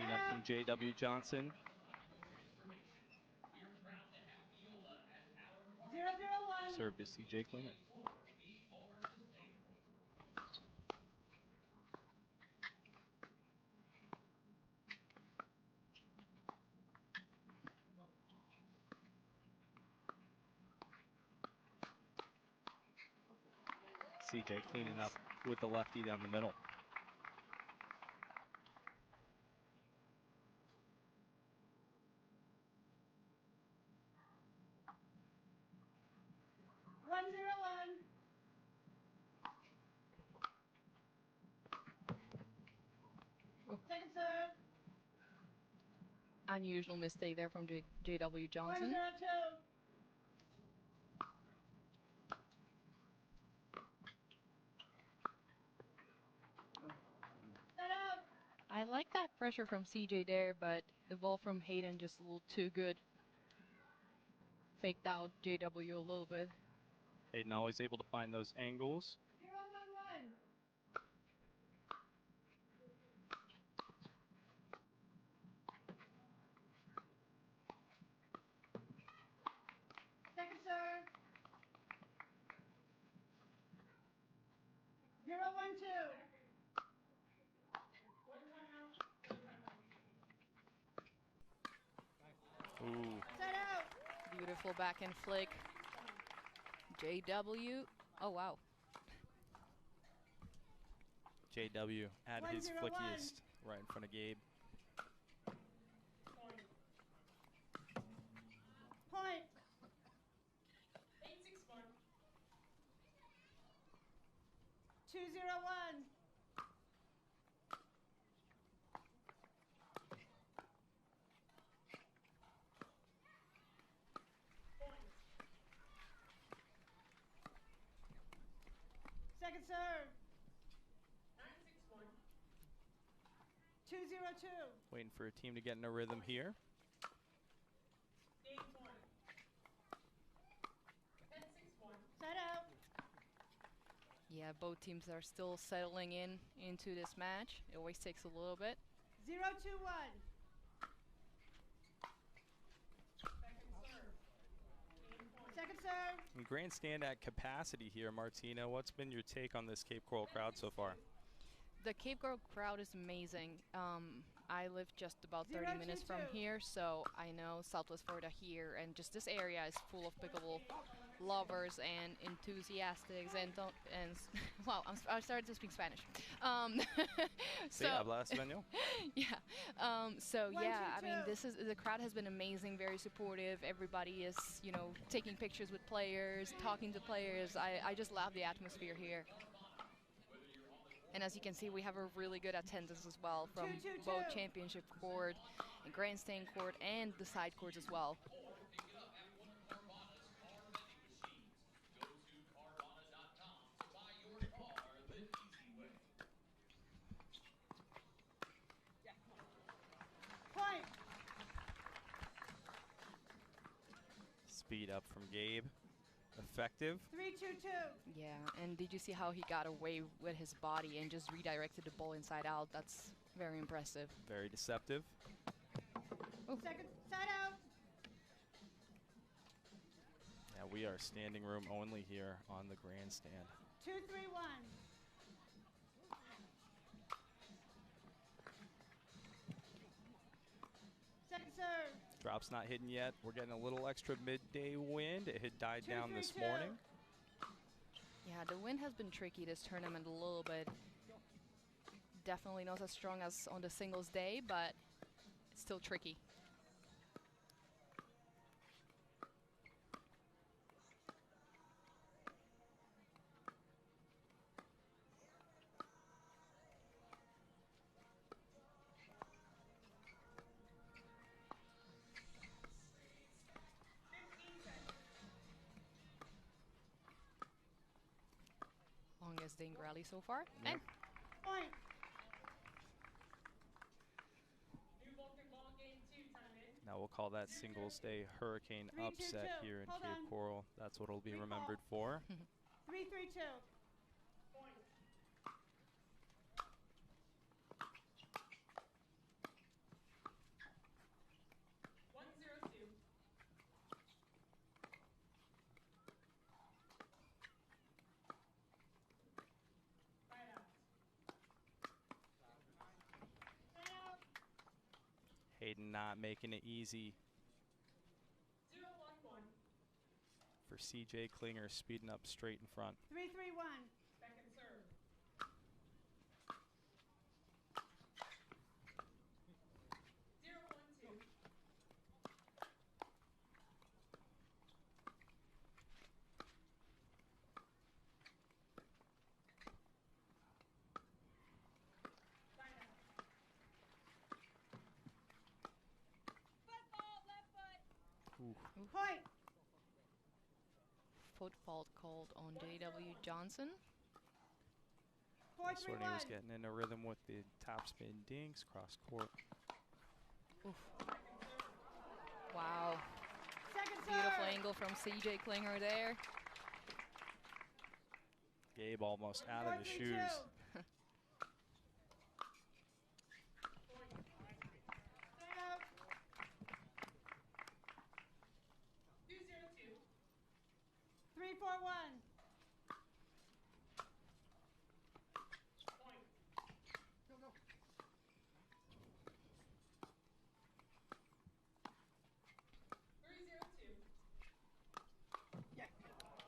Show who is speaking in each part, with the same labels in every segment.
Speaker 1: cleanup from J.W. Johnson.
Speaker 2: 0-0-1.
Speaker 1: Serve to C.J. Klinger. C.J. cleaning up with the lefty down the middle.
Speaker 2: Second serve.
Speaker 3: Unusual mistake there from J.W. Johnson.
Speaker 2: 1-0-2. Set up.
Speaker 3: I like that pressure from CJ there, but the ball from Hayden just a little too good. Faked out JW a little bit.
Speaker 1: Hayden always able to find those angles.
Speaker 2: 0-1-1. Second serve. 0-1-2.
Speaker 1: Ooh.
Speaker 2: Set out.
Speaker 3: Beautiful backhand flick. JW. Oh, wow.
Speaker 1: J.W. at his
Speaker 2: 1-0-1.
Speaker 1: flickiest right in front of Gabe.
Speaker 2: Point. 2-0-1. Second serve. 2-0-2.
Speaker 1: Waiting for a team to get in a rhythm here.
Speaker 2: Set out.
Speaker 3: Yeah, both teams are still settling into this match. It always takes a little bit.
Speaker 2: 0-2-1. Second serve.
Speaker 1: And grandstand at capacity here, Martina. What's been your take on this Cape Coral crowd so far?
Speaker 3: The Cape Coral crowd is amazing. I live just about 30 minutes from here, so I know Southwest Florida here, and just this area is full of pickleball lovers and enthusiasts, and wow, I started to speak Spanish.
Speaker 1: Sí, habla español?
Speaker 3: Yeah. So yeah, I mean, the crowd has been amazing, very supportive. Everybody is, taking pictures with players, talking to players. I just love the atmosphere here. And as you can see, we have a really good attendance as well from both championship court and grandstand court and the side courts as well.
Speaker 2: Point.
Speaker 1: Speed up from Gabe. Effective.
Speaker 2: 3-2-2.
Speaker 3: Yeah, and did you see how he got away with his body and just redirected the ball inside out? That's very impressive.
Speaker 1: Very deceptive.
Speaker 3: Oh.
Speaker 2: Second side out.
Speaker 1: Yeah, we are standing room only here on the grandstand.
Speaker 2: 2-3-1. Second serve.
Speaker 1: Drop's not hitting yet. We're getting a little extra midday wind. It had died down this morning.
Speaker 3: Yeah, the wind has been tricky this tournament a little bit. Definitely not as strong as on the singles day, but it's still tricky. Longest ding rally so far.
Speaker 1: Yep.
Speaker 3: And
Speaker 2: Point.
Speaker 1: Now we'll call that singles day hurricane upset here in Cape Coral. That's what it'll be remembered for.
Speaker 2: 3-3-2.
Speaker 1: Hayden not making it easy for CJ Klinger, speeding up straight in front.
Speaker 2: 3-3-1. Point.
Speaker 3: Foot fault called on J.W. Johnson.
Speaker 1: That's when he was
Speaker 2: 4-3-1.
Speaker 1: getting in a rhythm with the topspin dinks cross court.
Speaker 3: Oof. Wow.
Speaker 2: Second
Speaker 3: Beautiful
Speaker 2: serve.
Speaker 3: angle from CJ Klinger there.
Speaker 1: Gabe almost out of his
Speaker 2: 4-3-2.
Speaker 1: shoes.
Speaker 2: Stay out. 3-4-1.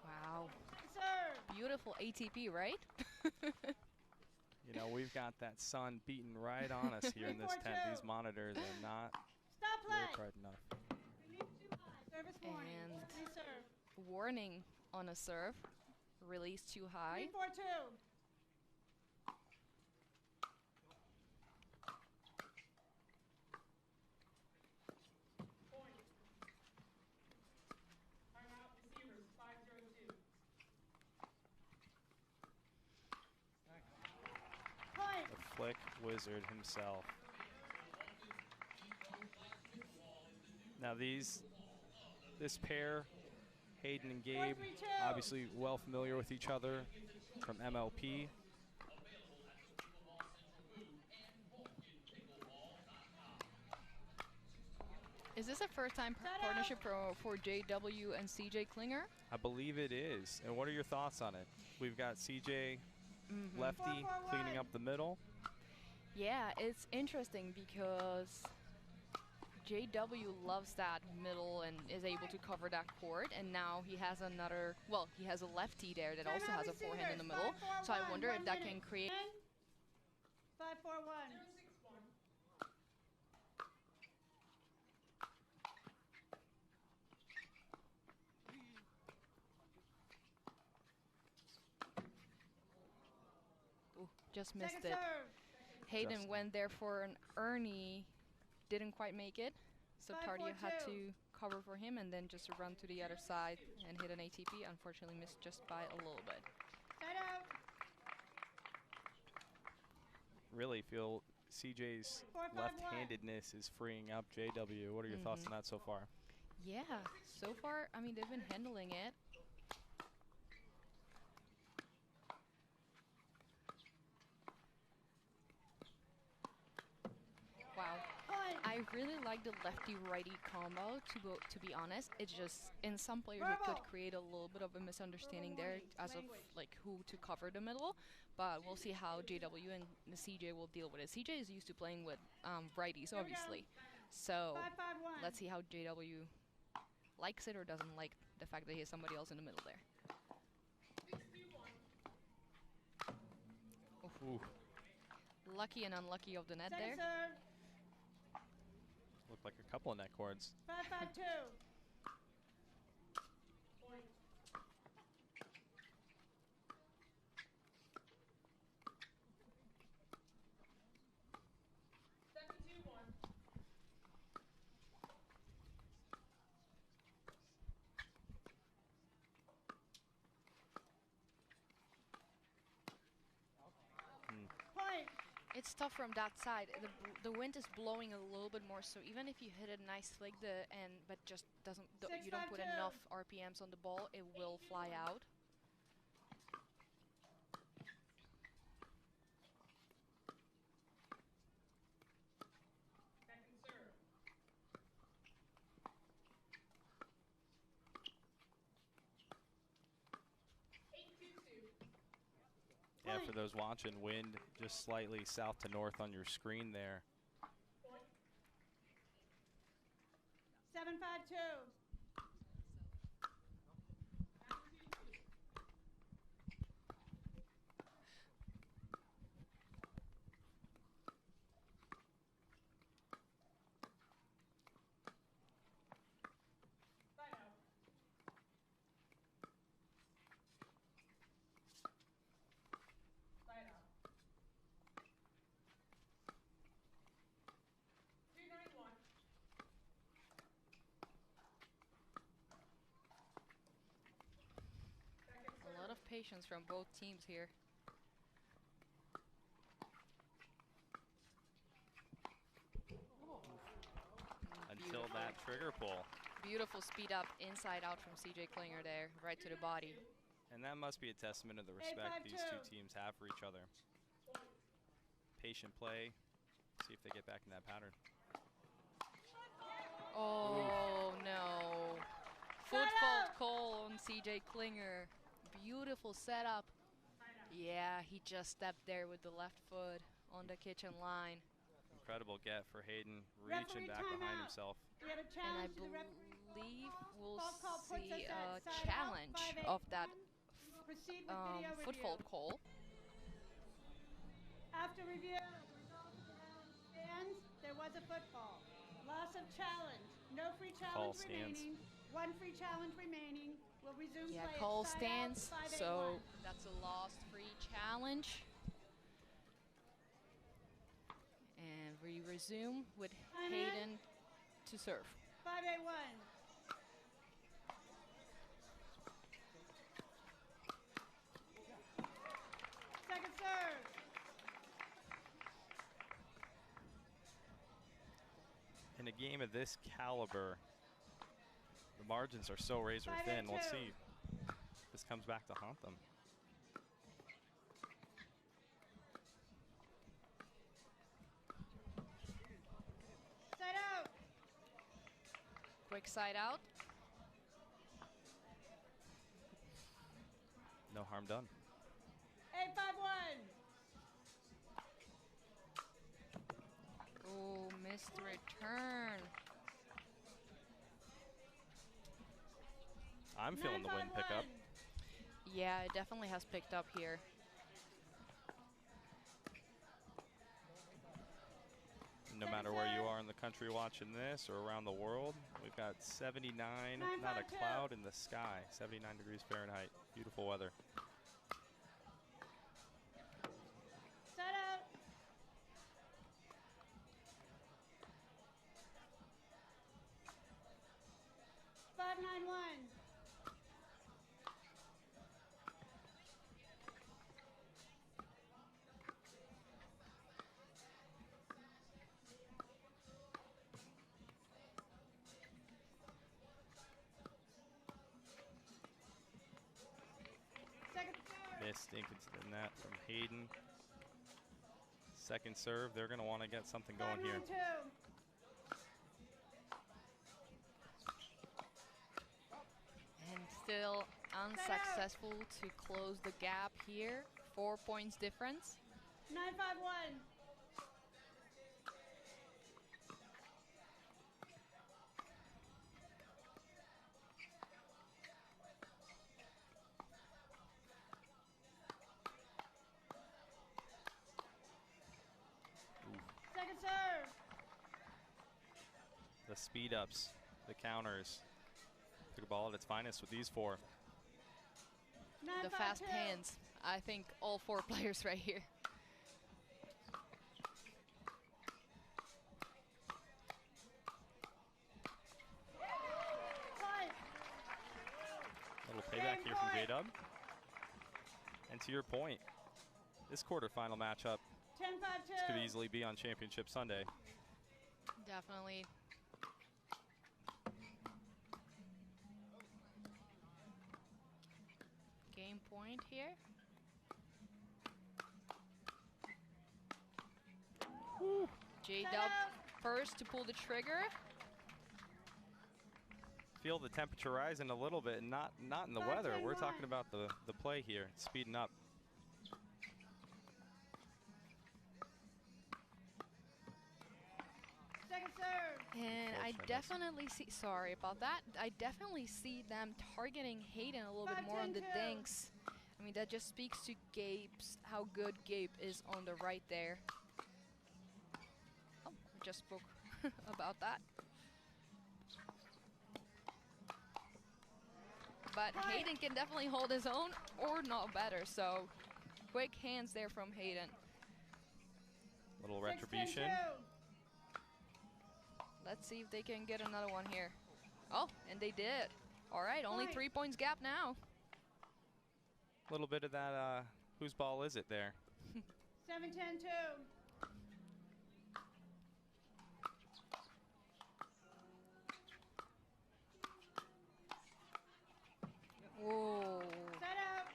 Speaker 3: Wow.
Speaker 2: Serve.
Speaker 3: Beautiful ATP, right?
Speaker 1: You know, we've got that sun beating right on us here in this tent. These monitors are not
Speaker 2: Stop play.
Speaker 1: really bright enough.
Speaker 2: Release too high. Service warning.
Speaker 3: And
Speaker 2: Reserve.
Speaker 3: warning on a serve. Release too high.
Speaker 2: 3-4-2. Point.
Speaker 1: The flick wizard himself. Now this pair, Hayden and Gabe,
Speaker 2: 4-3-2.
Speaker 1: obviously well familiar with each other from MLP.
Speaker 3: Is this a first-time partnership for J.W. and C.J. Klinger?
Speaker 1: I believe it is. And what are your thoughts on it? We've got CJ lefty
Speaker 2: 4-4-1.
Speaker 1: cleaning up the middle.
Speaker 3: Yeah, it's interesting because J.W. loves that middle and is able to cover that court, and now he has another, well, he has a lefty there that also has a forehand in the middle. So I wonder if that can create...
Speaker 2: 5-4-1.
Speaker 3: Ooh, just missed
Speaker 2: Second
Speaker 3: it.
Speaker 2: serve.
Speaker 3: Hayden
Speaker 1: Justin.
Speaker 3: went there for an Ernie, didn't quite make it. So
Speaker 2: 5-4-2.
Speaker 3: Tardio had to cover for him and then just run to the other side and hit an ATP. Unfortunately missed just by a little bit.
Speaker 2: Side out.
Speaker 1: Really feel CJ's
Speaker 2: 4-5-1.
Speaker 1: left-handedness is freeing up JW. What are your thoughts on that so far?
Speaker 3: Yeah, so far, I mean, they've been handling it. Wow.
Speaker 2: Point.
Speaker 3: I really like the lefty-righty combo, to be honest. It's just, in some players, it could create a little bit of a misunderstanding there as of, like, who to cover the middle. But we'll see how JW and CJ will deal with it. CJ is used to playing with righties, obviously. So
Speaker 2: 5-5-1.
Speaker 3: let's see how JW likes it or doesn't like the fact that he has somebody else in the middle there.
Speaker 1: Ooh,
Speaker 3: Lucky and unlucky of the net there.
Speaker 2: Second serve.
Speaker 1: looked like a couple of net cords.
Speaker 2: 5-5-2. Point.
Speaker 3: It's tough from that side. The wind is blowing a little bit more, so even if you hit a nice flick, but just doesn't, you don't put
Speaker 2: 6-5-2.
Speaker 3: enough RPMs on the ball, it will fly out.
Speaker 1: Yeah, for those watching, wind just slightly south to north on your screen there.
Speaker 2: 7-5-2.
Speaker 3: A lot of patience from both teams here.
Speaker 1: Until that trigger pull.
Speaker 3: Beautiful speed up inside out from CJ Klinger there, right to the body.
Speaker 1: And that must be a testament of the respect these two teams have for each other. Patient play. See if they get back in that pattern.
Speaker 3: Oh, no. Foot fault call on CJ Klinger. Beautiful setup. Yeah, he just stepped there with the left foot on the kitchen line.
Speaker 1: Incredible get for Hayden, reaching back behind himself.
Speaker 3: And I believe we'll see a challenge of that foot fault call.
Speaker 2: After review, stands, there was a football. Loss of challenge. No free challenge remaining. One free challenge remaining. We'll resume play.
Speaker 3: Yeah, call stands. So that's a lost free challenge. And we resume with Hayden to serve.
Speaker 2: 5-8-1. Second serve.
Speaker 1: In a game of this caliber, the margins are so razor thin. We'll see if this comes back to haunt them.
Speaker 2: Side out.
Speaker 3: Quick side out.
Speaker 1: No harm done.
Speaker 2: 8-5-1.
Speaker 3: Oh, missed return.
Speaker 1: I'm feeling the wind pick up.
Speaker 3: Yeah, it definitely has picked up here.
Speaker 1: No matter where you are in the country watching this or around the world, we've got 79, not a cloud in the sky, 79 degrees Fahrenheit. Beautiful weather.
Speaker 2: Set out. Five, 9-1.
Speaker 1: Missed inconsistent net from Hayden. Second serve, they're going to want to get something going here.
Speaker 3: And still unsuccessful to close the gap here. 4 points difference.
Speaker 2: 9-5-1. Second serve.
Speaker 1: The speed ups, the counters. Pickleball at its finest with these four.
Speaker 3: The fast hands. I think all four players right here.
Speaker 1: Little payback here from J-Dub. And to your point, this quarterfinal matchup could easily be on Championship Sunday.
Speaker 3: Definitely. Game point here. J-Dub first to pull the trigger.
Speaker 1: Feel the temperature rising a little bit, and not in the weather. We're talking about the play here, speeding up.
Speaker 2: Second serve.
Speaker 3: And I definitely see, sorry about that, I definitely see them targeting Hayden a little bit more on the dinks. I mean, that just speaks to Gabe's, how good Gabe is on the right there. Oh, I just spoke about that. But Hayden can definitely hold his own or not better, so quick hands there from Hayden.
Speaker 1: Little retribution.
Speaker 3: Let's see if they can get another one here. Oh, and they did. All right, only 3 points gap now.
Speaker 1: A little bit of that, whose ball is it there?
Speaker 2: 7-10-2.
Speaker 3: Whoa.
Speaker 2: Set up.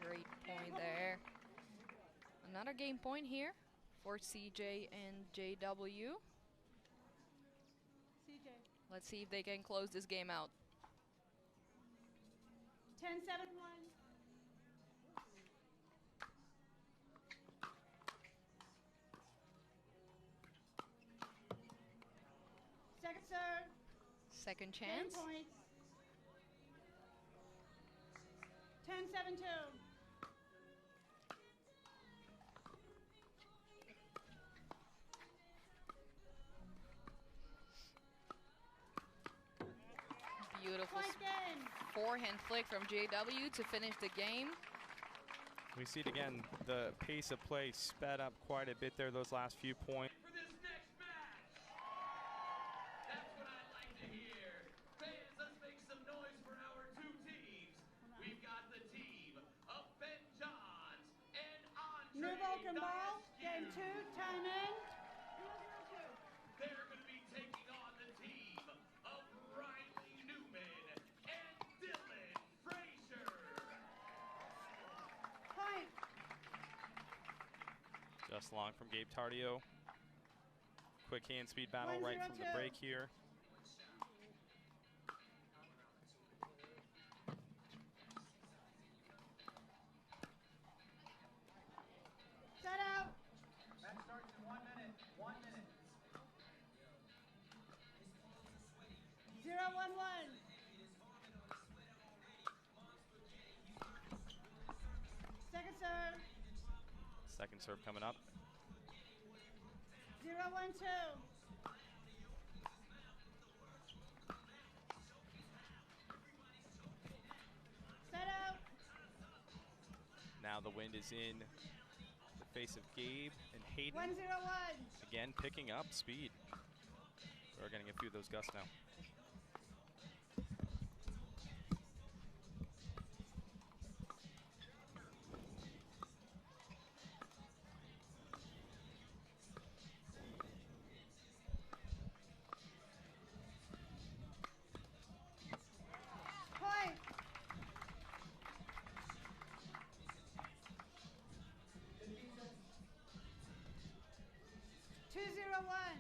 Speaker 3: Great point there. Another game point here for CJ and JW.
Speaker 2: CJ.
Speaker 3: Let's see if they can close this game out.
Speaker 2: 10-7-1. Second serve.
Speaker 3: Second chance.
Speaker 2: 10 points. 10-7-2.
Speaker 3: Beautiful
Speaker 2: Point game.
Speaker 3: forehand flick from JW to finish the game.
Speaker 1: We see it again, the pace of play sped up quite a bit there those last few points.
Speaker 4: For this next match. That's what I like to hear. Fans, let's make some noise for our two teams. We've got the team of Ben Johns and Andre.
Speaker 2: New Vulcan ball. Game 2. Time in.
Speaker 4: They're going to be taking on the team of Riley Newman and Dylan Frazier.
Speaker 2: Point.
Speaker 1: Just long from Gabe Tardio. Quick hand speed battle right from the
Speaker 2: 1-0-2.
Speaker 1: break here.
Speaker 2: Set up.
Speaker 5: Match starts in 1 minute. 1 minute.
Speaker 2: 0-1-1. Second serve.
Speaker 1: Second serve coming up.
Speaker 2: 0-1-2. Set up.
Speaker 1: Now the wind is in the face of Gabe and Hayden.
Speaker 2: 1-0-1.
Speaker 1: Again, picking up speed. We're getting a few of those gusts now.
Speaker 2: Point. Two zero one.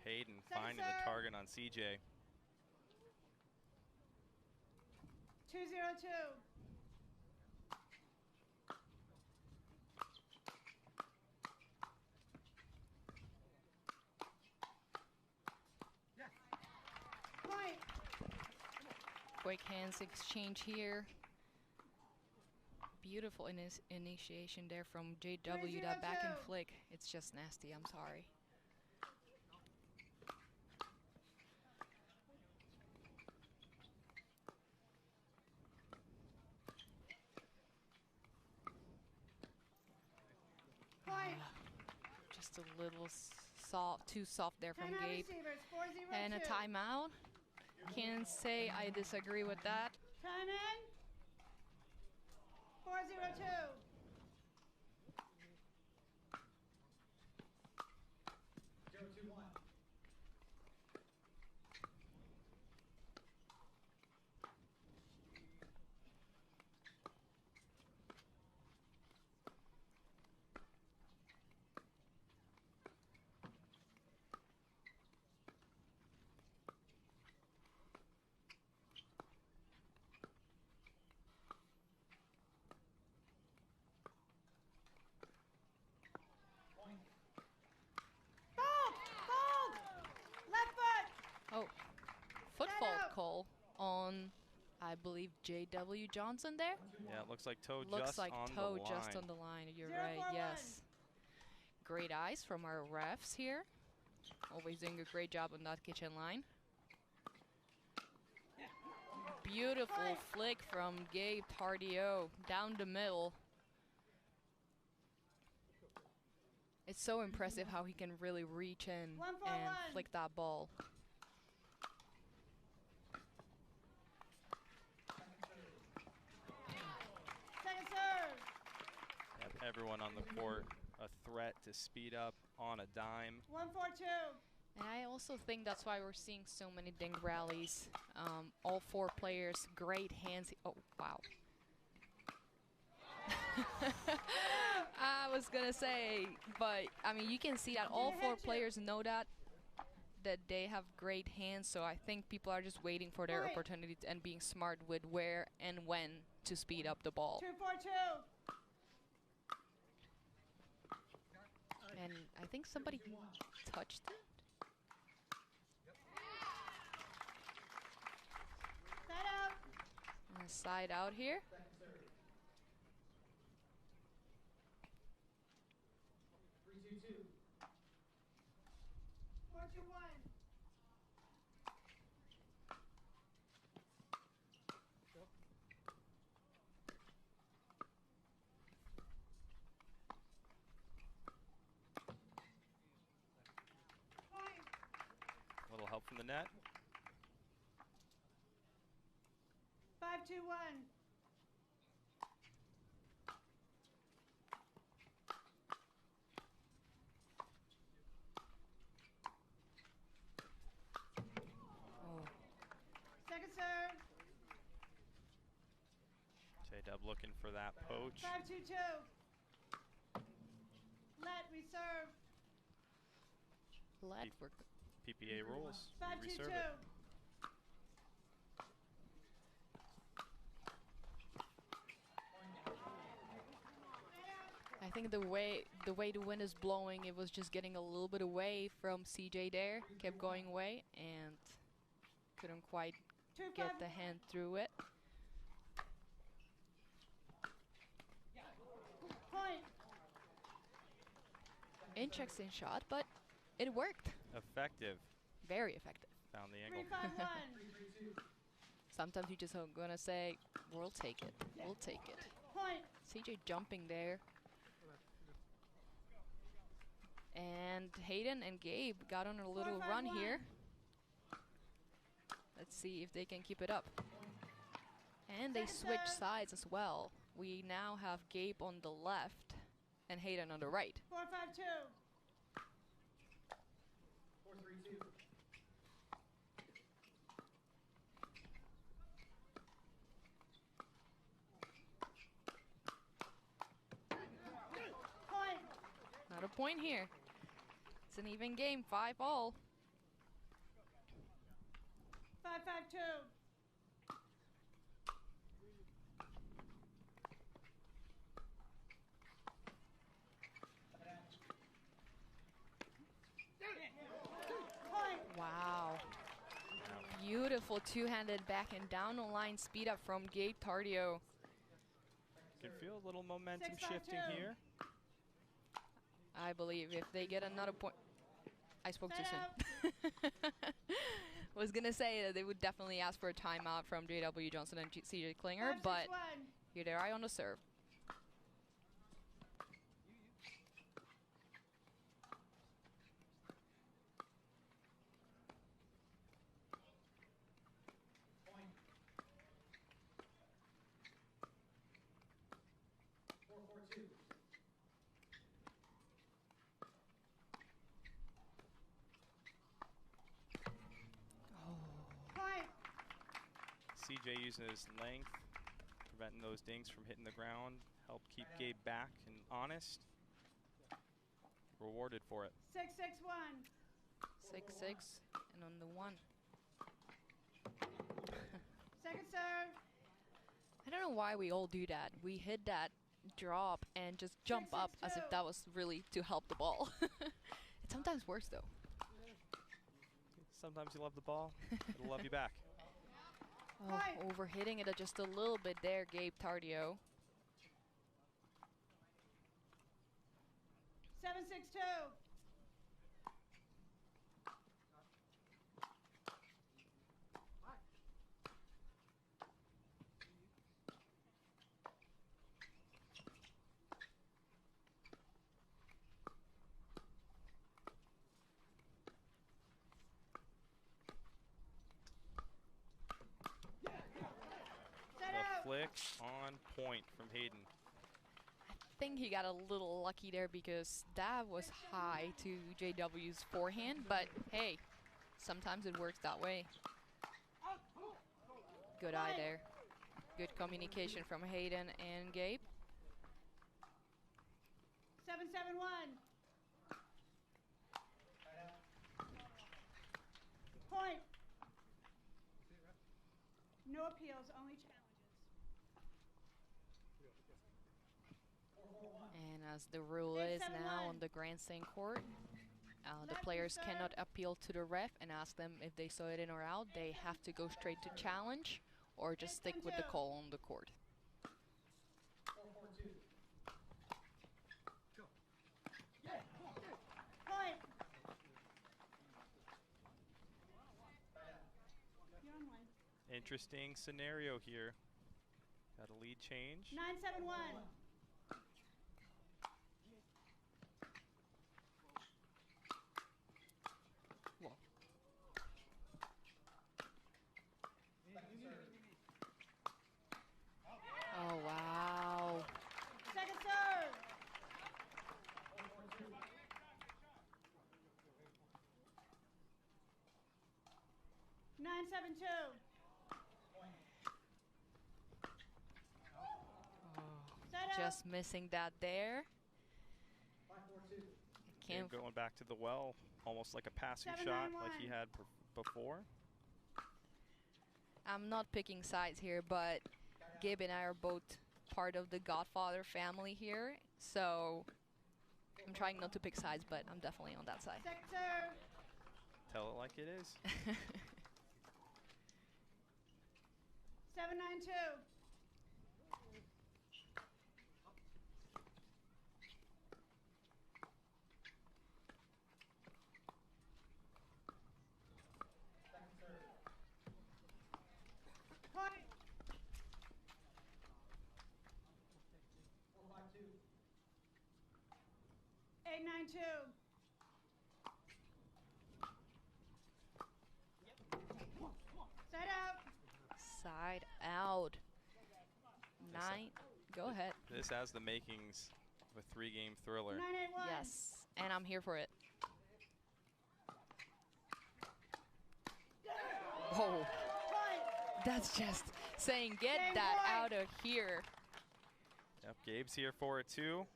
Speaker 1: Hayden
Speaker 2: Second
Speaker 1: finding the
Speaker 2: serve.
Speaker 1: target on CJ.
Speaker 2: 2-0-2. Point.
Speaker 3: Quick hands exchange here. Beautiful initiation there from JW, that back and
Speaker 2: 3-0-2.
Speaker 3: flick. It's just nasty, I'm sorry.
Speaker 2: Point.
Speaker 3: Just a little soft, too soft there from
Speaker 2: 10 high
Speaker 3: Gabe.
Speaker 2: receivers. 4-0-2.
Speaker 3: And a timeout. Can't say I disagree with that.
Speaker 2: Time in. 4-0-2.
Speaker 5: Joe 2-1.
Speaker 3: I believe J.W. Johnson there.
Speaker 1: Yeah, it looks like toe
Speaker 3: Looks
Speaker 1: just
Speaker 3: like
Speaker 1: on
Speaker 3: toe
Speaker 1: the line.
Speaker 3: just on the line. You're right. Yes. Great eyes from our refs here. Always doing a great job on that kitchen line. Beautiful flick from Gabe Tardio down the middle. It's so impressive how he can really reach in and flick that ball.
Speaker 2: Second serve.
Speaker 1: Have everyone on the court a threat to speed up on a dime.
Speaker 2: 1-4-2.
Speaker 3: And I also think that's why we're seeing so many ding rallies. All 4 players, great hands. Oh, wow. I was gonna say, but I mean, you can see that all 4 players know that they have great hands. So I think people are just waiting for their opportunity and being smart with where and when to speed up the ball.
Speaker 2: 2-4-2.
Speaker 3: And I think somebody touched it.
Speaker 2: Side out.
Speaker 3: And side out here.
Speaker 5: 3-2-2.
Speaker 2: 4-2-1.
Speaker 1: A little help from the net.
Speaker 2: 5-2-1.
Speaker 3: Oh.
Speaker 2: Second serve.
Speaker 1: J-Dub looking for that poach.
Speaker 2: 5-2-2. Let we serve.
Speaker 3: Let work.
Speaker 1: PPA rules.
Speaker 2: 5-2-2.
Speaker 1: Reserve it.
Speaker 3: I think the way the wind is blowing, it was just getting a little bit away from CJ there. Kept going away and couldn't quite get the hand through it.
Speaker 2: Point.
Speaker 3: Interesting shot, but it worked.
Speaker 1: Effective.
Speaker 3: Very effective.
Speaker 1: Found the angle.
Speaker 2: 3-5-1.
Speaker 3: Sometimes you just gonna say, we'll take it. We'll take it.
Speaker 2: Point.
Speaker 3: CJ jumping there. And Hayden and Gabe got on a little run here. Let's see if they can keep it up. And they switch sides as well. We now have Gabe on the left and Hayden on the right.
Speaker 2: 4-5-2.
Speaker 5: 4-3-2.
Speaker 2: Point.
Speaker 3: Not a point here. It's an even game, 5-all.
Speaker 2: 5-5-2. Point.
Speaker 3: Wow. Beautiful two-handed back and down the line speed up from Gabe Tardio.
Speaker 1: Can feel a little momentum
Speaker 2: 6-5-2.
Speaker 1: shifting here.
Speaker 3: I believe if they get another point. I spoke too soon. Was gonna say that they would definitely ask for a timeout from J.W. Johnson and CJ Klinger,
Speaker 2: 5-6-1.
Speaker 3: but here they are on the serve.
Speaker 5: Point. 4-4-2.
Speaker 2: Point.
Speaker 1: CJ using his length, preventing those dings from hitting the ground. Help keep Gabe back and honest. Rewarded for it.
Speaker 2: 6-6-1.
Speaker 3: 6-6 and on the 1.
Speaker 2: Second serve.
Speaker 3: I don't know why we all do that. We hit that drop and just jump up as if that was really to help the ball. It sometimes works though.
Speaker 1: Sometimes you love the ball, it'll love you back.
Speaker 3: Oh, overhitting it just a little bit there, Gabe Tardio.
Speaker 2: 7-6-2.
Speaker 1: The flick on point from Hayden.
Speaker 3: I think he got a little lucky there because that was high to JW's forehand, but hey, sometimes it works that way. Good eye there. Good communication from Hayden and Gabe.
Speaker 2: 7-7-1. Point. No appeals, only challenges.
Speaker 3: And as the rule is now on the grandstand court, the players cannot appeal to the ref and ask them if they saw it in or out. They have to go straight to challenge or just stick with the call on the court.
Speaker 2: Point. You're on one.
Speaker 1: Interesting scenario here. Got a lead change.
Speaker 2: 9-7-1.
Speaker 3: Oh, wow.
Speaker 2: Second serve. 9-7-2.
Speaker 3: Just missing that there.
Speaker 1: Can't going back to the well, almost like a passing
Speaker 2: 7-9-1.
Speaker 1: shot like he had before.
Speaker 3: I'm not picking sides here, but Gabe and I are both part of the Godfather family here, so I'm trying not to pick sides, but I'm definitely on that side.
Speaker 2: Second serve.
Speaker 1: Tell it like it is.
Speaker 2: 7-9-2. Point. 8-9-2. Side out.
Speaker 3: Side out. 9. Go ahead.
Speaker 1: This has the makings of a 3-game thriller.
Speaker 2: 9-8-1.
Speaker 3: Yes, and I'm here for it. Whoa.
Speaker 2: Point.
Speaker 3: That's just saying, get
Speaker 2: Game
Speaker 3: that
Speaker 2: point.
Speaker 3: out of here.
Speaker 1: Yep, Gabe's here for it too.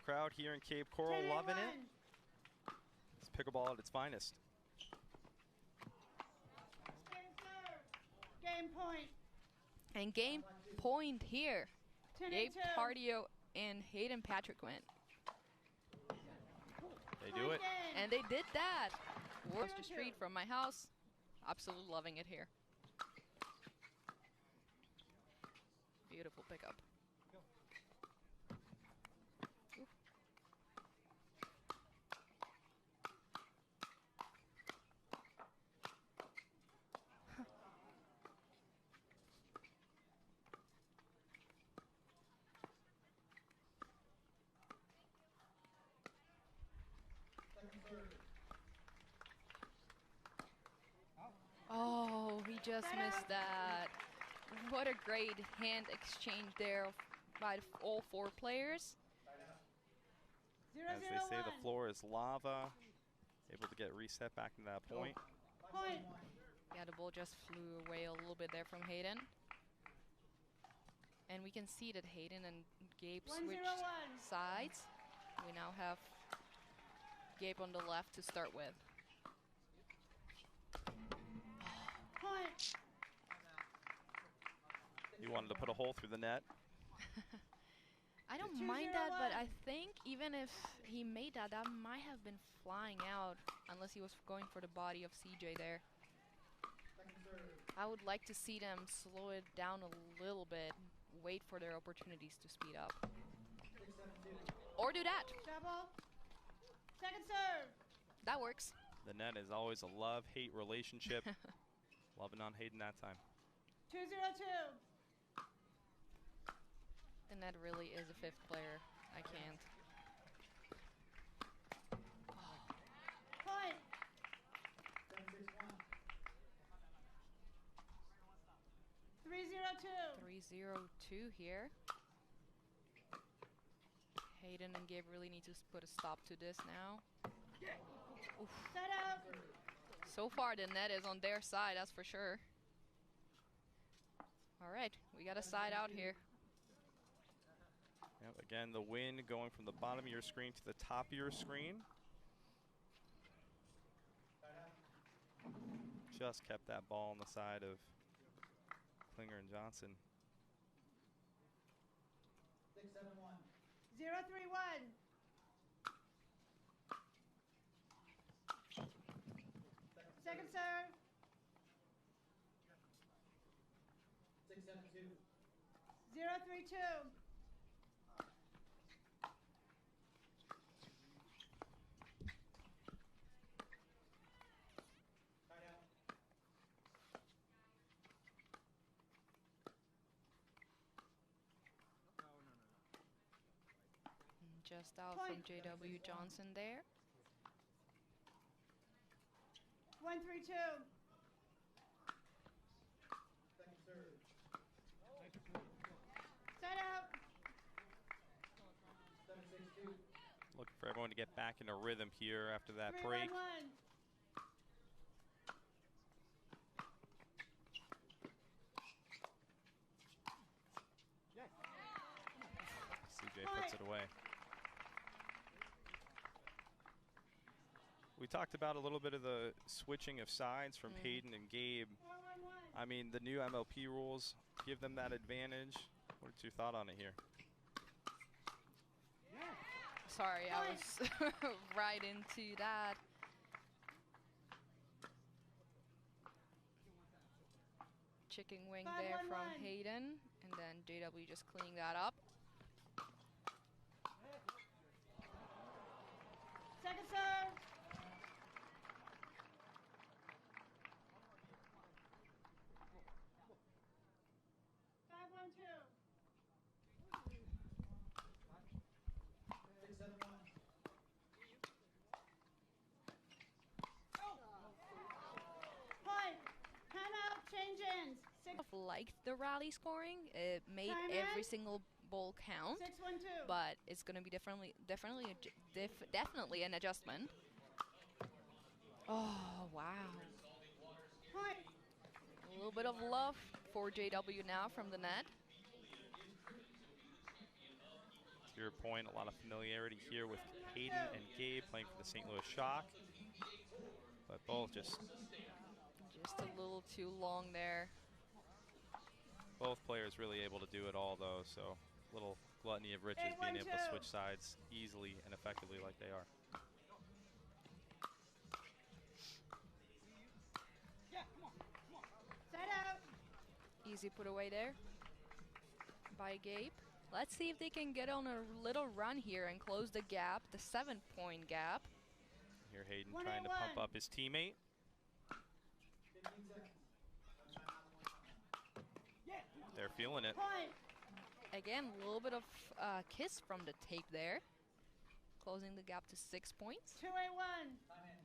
Speaker 1: Crowd here in Cape Coral
Speaker 2: 10-8-1.
Speaker 1: loving it. It's pickleball at its finest.
Speaker 2: Second serve. Game point.
Speaker 3: And game point here.
Speaker 2: 10-8-2.
Speaker 3: Gabe Tardio and Hayden Patriquin.
Speaker 1: They do it.
Speaker 2: Game.
Speaker 3: And they did that. Across the
Speaker 2: 0-2.
Speaker 3: street from my house. Absolutely loving it here. Beautiful pickup. Oof. Oh, he just missed that. What a great hand exchange there by all 4 players.
Speaker 2: 0-0-1.
Speaker 1: As they say, the floor is lava. Able to get reset back to that point.
Speaker 2: Point.
Speaker 3: Yeah, the ball just flew away a little bit there from Hayden. And we can see that Hayden and Gabe
Speaker 2: 1-0-1.
Speaker 3: switched sides. We now have Gabe on the left to start with.
Speaker 2: Point.
Speaker 1: You wanted to put a hole through the net.
Speaker 3: I don't mind that, but I think even if he made that, that might have been flying out unless he was going for the body of CJ there. I would like to see them slow it down a little bit, wait for their opportunities to speed up.
Speaker 5: 6-7-2.
Speaker 3: Or do that.
Speaker 2: Double. Second serve.
Speaker 3: That works.
Speaker 1: The net is always a love-hate relationship. Loving on Hayden that time.
Speaker 2: 2-0-2.
Speaker 3: The net really is a fifth player. I can't.
Speaker 2: Point.
Speaker 5: 7-6-1.
Speaker 2: 3-0-2.
Speaker 3: 3-0-2 here. Hayden and Gabe really need to put a stop to this now. Oof.
Speaker 2: Set out.
Speaker 3: So far, the net is on their side, that's for sure. All right, we got a side out here.
Speaker 1: Yep, again, the wind going from the bottom of your screen to the top of your screen. Just kept that ball on the side of Klinger and Johnson.
Speaker 5: 6-7-1.
Speaker 2: 0-3-1. Second serve.
Speaker 5: 6-7-2.
Speaker 2: 0-3-2.
Speaker 5: Tied out.
Speaker 3: Just out from
Speaker 2: Point.
Speaker 3: JW Johnson there.
Speaker 2: 1-3-2.
Speaker 5: Second serve.
Speaker 2: Set out.
Speaker 5: 7-6-2.
Speaker 1: Looking for everyone to get back into rhythm here after that
Speaker 2: 3-1-1.
Speaker 1: break. CJ puts it away. We talked about a little bit of the switching of sides from Hayden and Gabe.
Speaker 2: 4-1-1.
Speaker 1: I mean, the new MLP rules give them that advantage. What's your thought on it here?
Speaker 3: Sorry, I was right into that. Chicken wing there from
Speaker 2: 5-1-1.
Speaker 3: Hayden, and then JW just cleaning that up.
Speaker 2: Second serve. 5-1-2.
Speaker 5: 6-7-1.
Speaker 2: Point. Timeout. Change ends.
Speaker 3: Liked the rally scoring. It made
Speaker 2: Time
Speaker 3: every
Speaker 2: in.
Speaker 3: single ball count,
Speaker 2: 6-1-2.
Speaker 3: but it's going to be definitely an adjustment. Oh wow!
Speaker 2: Point.
Speaker 3: A little bit of love for JW now from the net.
Speaker 1: To your point, a lot of familiarity here with Hayden and Gabe playing for the St. Louis Shock. But both just
Speaker 3: a little too long there.
Speaker 1: both players really able to do it all though, so little gluttony of riches being able to
Speaker 2: 8-1-2.
Speaker 1: switch sides easily and effectively like they are.
Speaker 2: Set out.
Speaker 3: Easy put away there by Gabe. Let's see if they can get on a little run here and close the gap, the 7-point gap.
Speaker 1: Here Hayden
Speaker 2: 1-8-1.
Speaker 1: trying to pump up his teammate.
Speaker 5: 15 seconds.
Speaker 1: They're feeling it.
Speaker 2: Point.
Speaker 3: Again, a little bit of kiss from the tape there. Closing the gap to 6 points.
Speaker 2: 2-8-1.
Speaker 5: Time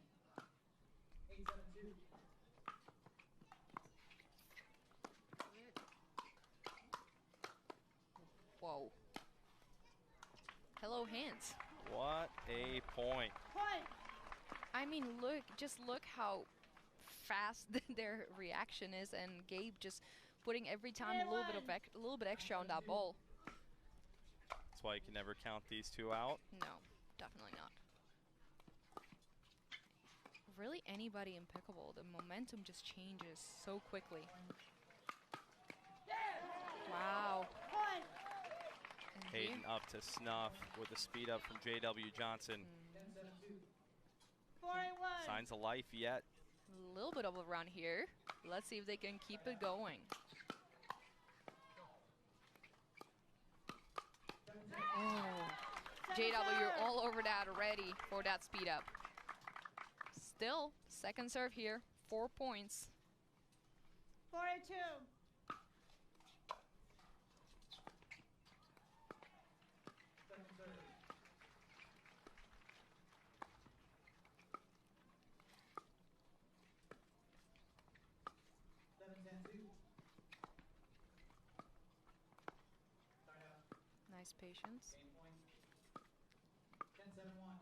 Speaker 5: in. 8-7-2.
Speaker 3: Whoa. Hello, hands.
Speaker 1: What a point.
Speaker 2: Point.
Speaker 3: I mean, just look how fast their reaction is, and Gabe just putting every time a little bit extra on that ball.
Speaker 1: That's why you can never count these two out.
Speaker 3: No, definitely not. Really, anybody in pickleball, the momentum just changes so quickly. Wow.
Speaker 2: Point.
Speaker 3: And
Speaker 1: Hayden
Speaker 3: Gabe-
Speaker 1: up to snuff with the speed up from JW Johnson.
Speaker 5: 10-7-2.
Speaker 2: 4-8-1.
Speaker 1: Signs of life yet
Speaker 3: A little bit of a run here. Let's see if they can keep it going. Oh, JW all over that already for that speed up. Still, second serve here, 4 points.
Speaker 2: 4-2.
Speaker 5: Second serve.
Speaker 3: Nice patience.
Speaker 5: Game point. 10-7-1.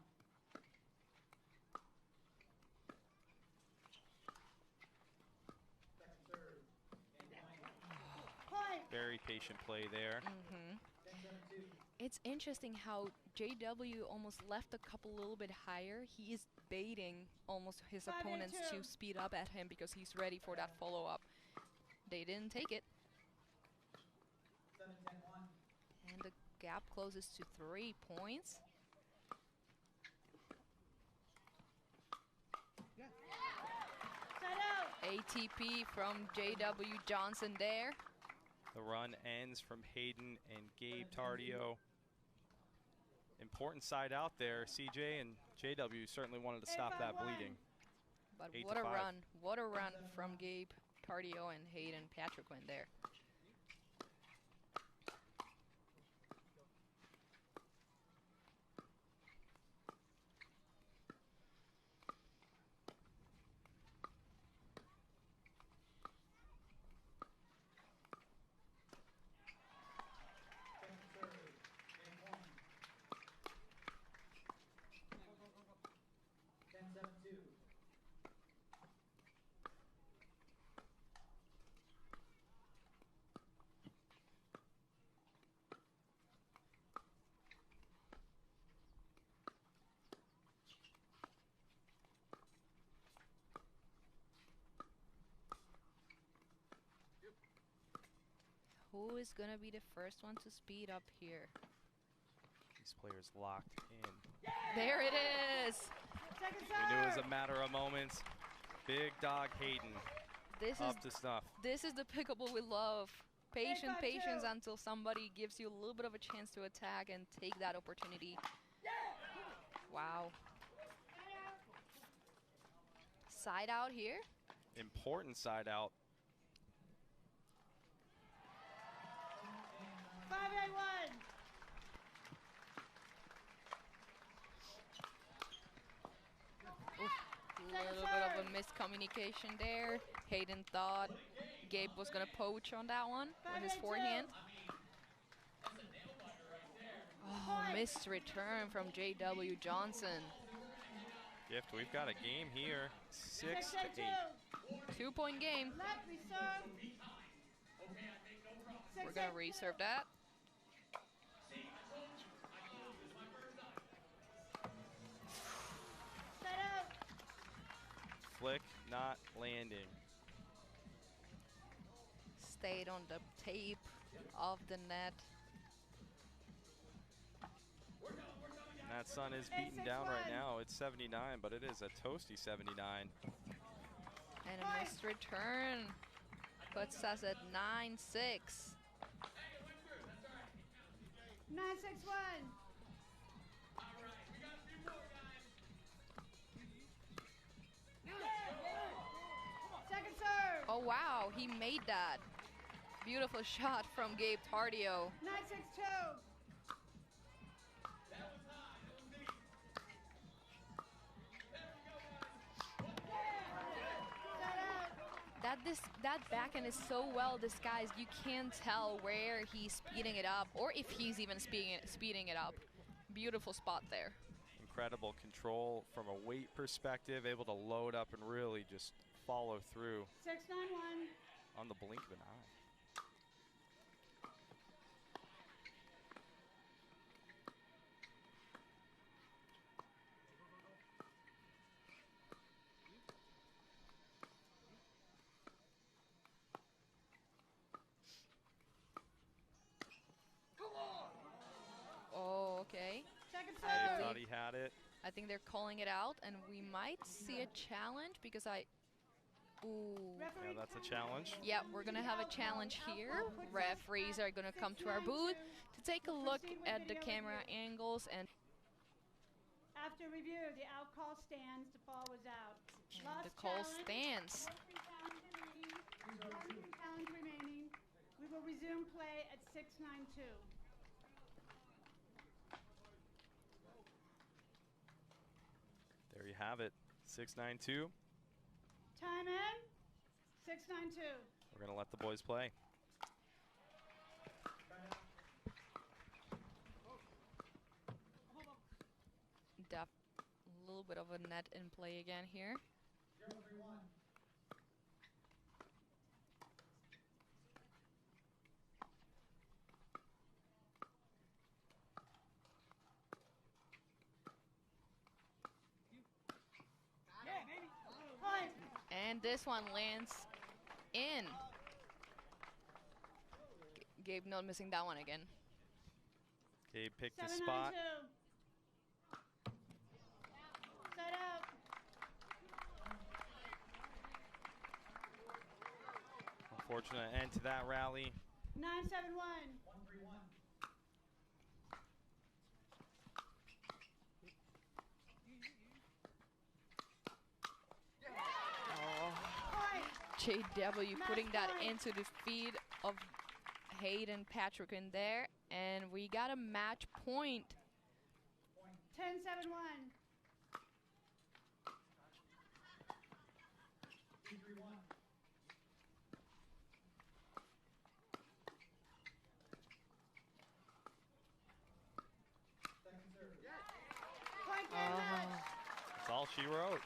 Speaker 5: Second serve. Game point.
Speaker 1: Very patient play there.
Speaker 5: 10-7-2.
Speaker 3: It's interesting how JW almost left a couple little bit higher. He is baiting almost his opponents to speed up at him because he's ready for that follow-up. They didn't take it.
Speaker 5: 7-10-1.
Speaker 3: And the gap closes to 3 points.
Speaker 2: Set out.
Speaker 3: ATP from JW Johnson there.
Speaker 1: The run ends from Hayden and Gabe Tardio. Important side out there. CJ and JW certainly wanted to stop that bleeding.
Speaker 3: But
Speaker 1: 8
Speaker 3: what
Speaker 1: to
Speaker 3: a
Speaker 1: 5.
Speaker 3: run. What a run from Gabe Tardio and Hayden Patriquin there.
Speaker 5: Second serve. Game point. 10-7-2.
Speaker 3: Who is going to be the first one to speed up here?
Speaker 1: These players locked in.
Speaker 3: There it is.
Speaker 2: Second
Speaker 1: We knew it was
Speaker 2: serve.
Speaker 1: a matter of moments. Big dog Hayden up to snuff.
Speaker 3: This is the pickleball we love. Patience,
Speaker 2: 8-5-2.
Speaker 3: patience until somebody gives you a little bit of a chance to attack and take that opportunity. Wow. Side out here.
Speaker 1: Important side out.
Speaker 2: 5-8-1.
Speaker 3: A little bit of a miscommunication there. Hayden thought Gabe was going to poach on that one with his
Speaker 2: 5-8-2.
Speaker 3: forehand. Oh, missed return from JW Johnson.
Speaker 1: Gift, we've got a game here. 6 to 8.
Speaker 3: 2-point game.
Speaker 2: Left reserve.
Speaker 3: We're going to reserve that.
Speaker 2: Set out.
Speaker 1: Flick not landing.
Speaker 3: Stayed on the tape of the net.
Speaker 1: That sun is beaten down right now. It's 79, but it is a toasty 79.
Speaker 3: And a missed return puts us at 9-6.
Speaker 2: 9-6-1. Second serve.
Speaker 3: Oh wow, he made that. Beautiful shot from Gabe Tardio.
Speaker 2: 9-6-2.
Speaker 3: That backhand is so well disguised, you can't tell where he's speeding it up or if he's even speeding it up. Beautiful spot there.
Speaker 1: Incredible control from a weight perspective, able to load up and really just follow through
Speaker 2: 6-9-1.
Speaker 1: on the blink of an eye.
Speaker 3: Oh, okay.
Speaker 2: Second
Speaker 1: Dave
Speaker 2: serve.
Speaker 1: thought he had it.
Speaker 3: I think they're calling it out, and we might see a challenge because Ooh.
Speaker 1: Yeah, that's a challenge.
Speaker 3: Yep, we're going to have a challenge here. Referees are going to come to our booth to take a look at the camera angles. And
Speaker 2: after review, the out call stands. The ball was out.
Speaker 3: the call stands.
Speaker 2: 1 free challenge remaining. We will resume play at 6:92.
Speaker 1: There you have it. 6:92.
Speaker 2: Time in. 6:92.
Speaker 1: We're going to let the boys play.
Speaker 3: A little bit of a net in play again here.
Speaker 5: 0-3-1.
Speaker 2: Point.
Speaker 3: And this one lands in. Gabe not missing that one again.
Speaker 1: Gabe picked his spot.
Speaker 2: 7:92. Set up.
Speaker 1: Unfortunate end to that rally.
Speaker 2: 9-7-1.
Speaker 5: 1-3-1.
Speaker 2: Point.
Speaker 3: JW putting that
Speaker 2: point.
Speaker 3: into the feed of Hayden Patriquin there. And we got a match point.
Speaker 2: 10-7-1.
Speaker 5: 2-3-1. Second serve.
Speaker 2: Point game match.
Speaker 1: That's all she wrote.